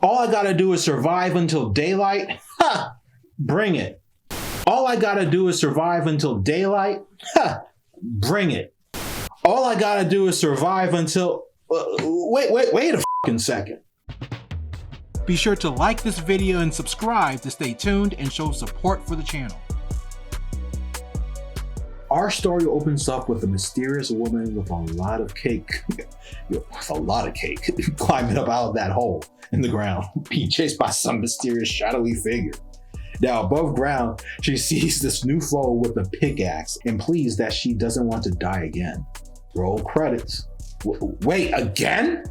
All I gotta do is survive until daylight? Ha! Bring it. All I gotta do is survive until daylight? Ha! Bring it. All I gotta do is survive until... wait a fucking second. Be sure to like this video and subscribe to stay tuned and show support for the channel. Our story opens up with a mysterious woman with a lot of cake, climbing up out of that hole in the ground, being chased by some mysterious shadowy figure. Now above ground, she sees this new foe with a pickaxe and pleads that she doesn't want to die again. Roll credits. Wait, again?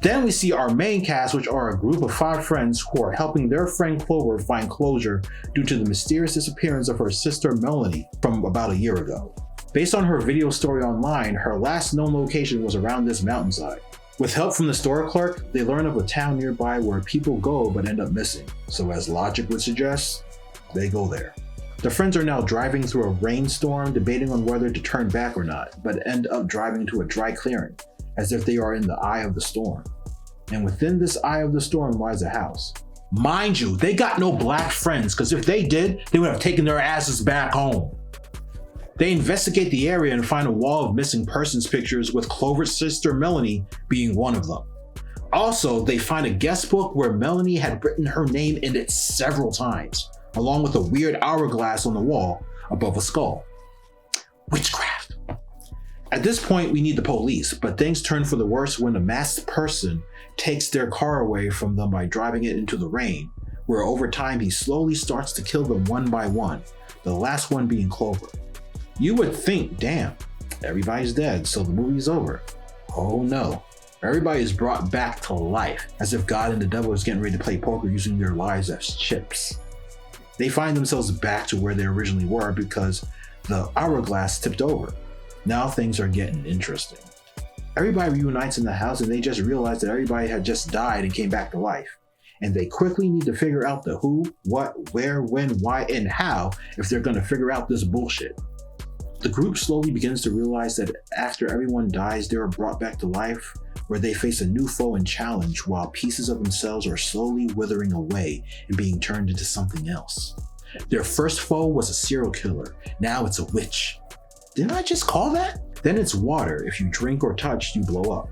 Then we see our main cast, which are a group of 5 friends who are helping their friend Clover find closure due to the mysterious disappearance of her sister Melanie from about a year ago. Based on her video story online, her last known location was around this mountainside. With help from the store clerk, they learn of a town nearby where people go but end up missing. So as logic would suggest, they go there. The friends are now driving through a rainstorm, debating on whether to turn back or not, but end up driving to a dry clearing, as if they are in the eye of the storm. And within this eye of the storm lies a house. Mind you, they got no black friends, because if they did, they would have taken their asses back home. They investigate the area and find a wall of missing persons pictures, with Clover's sister Melanie being one of them. Also, they find a guest book where Melanie had written her name in it several times, along with a weird hourglass on the wall above a skull. Witchcraft. At this point, we need the police, but things turn for the worse when a masked person takes their car away from them by driving it into the rain, where over time he slowly starts to kill them one by one, the last one being Clover. You would think, damn, everybody's dead, so the movie's over. Oh no, everybody is brought back to life, as if God and the devil is getting ready to play poker using their lives as chips. They find themselves back to where they originally were because the hourglass tipped over. Now things are getting interesting. Everybody reunites in the house and they just realize that everybody had just died and came back to life. And they quickly need to figure out the who, what, where, when, why, and how if they're going to figure out this bullshit. The group slowly begins to realize that after everyone dies, they are brought back to life, where they face a new foe and challenge while pieces of themselves are slowly withering away and being turned into something else. Their first foe was a serial killer. Now it's a witch. Didn't I just call that? Then it's water. If you drink or touch, you blow up.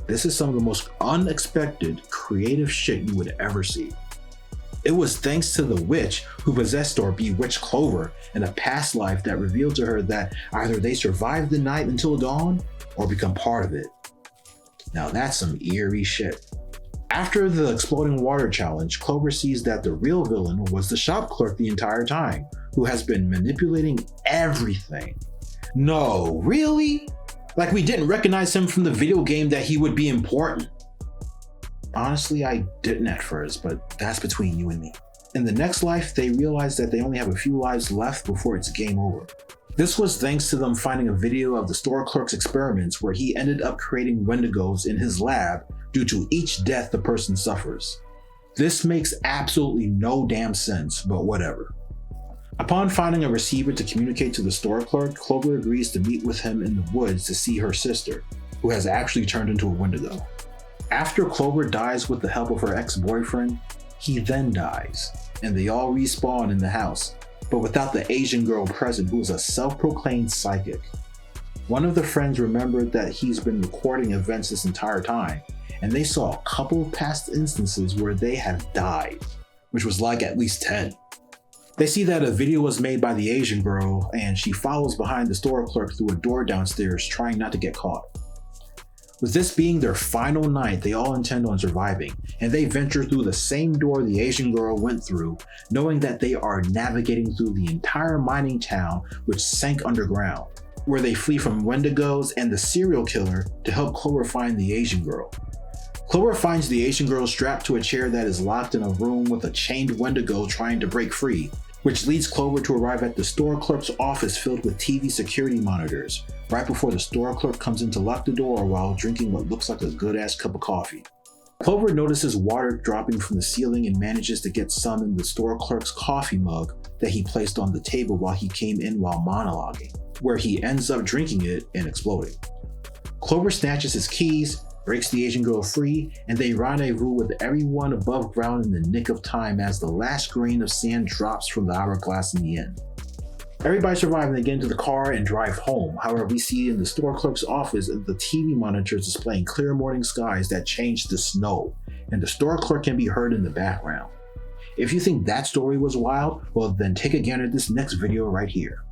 This is some of the most unexpected, creative shit you would ever see. It was thanks to the witch who possessed or bewitched Clover in a past life that revealed to her that either they survive the night until dawn or become part of it. Now that's some eerie shit. After the exploding water challenge, Clover sees that the real villain was the shop clerk the entire time, who has been manipulating everything. No, really? Like we didn't recognize him from the video game that he would be important. Honestly, I didn't at first, but that's between you and me. In the next life, they realize that they only have a few lives left before it's game over. This was thanks to them finding a video of the store clerk's experiments where he ended up creating wendigos in his lab due to each death the person suffers. This makes absolutely no damn sense, but whatever. Upon finding a receiver to communicate to the store clerk, Clover agrees to meet with him in the woods to see her sister, who has actually turned into a wendigo. After Clover dies with the help of her ex-boyfriend, he then dies, and they all respawn in the house, but without the Asian girl present, who is a self-proclaimed psychic. One of the friends remembered that he's been recording events this entire time, and they saw a couple of past instances where they have died, which was like at least 10. They see that a video was made by the Asian girl, and she follows behind the store clerk through a door downstairs, trying not to get caught. With this being their final night, they all intend on surviving, and they venture through the same door the Asian girl went through, knowing that they are navigating through the entire mining town which sank underground, where they flee from wendigos and the serial killer to help Clover find the Asian girl. Clover finds the Asian girl strapped to a chair that is locked in a room with a chained wendigo trying to break free, which leads Clover to arrive at the store clerk's office filled with TV security monitors, right before the store clerk comes in to lock the door while drinking what looks like a good-ass cup of coffee. Clover notices water dropping from the ceiling and manages to get some in the store clerk's coffee mug that he placed on the table while he came in while monologuing, where he ends up drinking it and exploding. Clover snatches his keys, breaks the Asian girl free, and they rendezvous with everyone above ground in the nick of time as the last grain of sand drops from the hourglass in the end. Everybody survive and they get into the car and drive home. However, we see in the store clerk's office the TV monitors displaying clear morning skies that change to snow, and the store clerk can be heard in the background. If you think that story was wild, well then take a gander at this next video right here.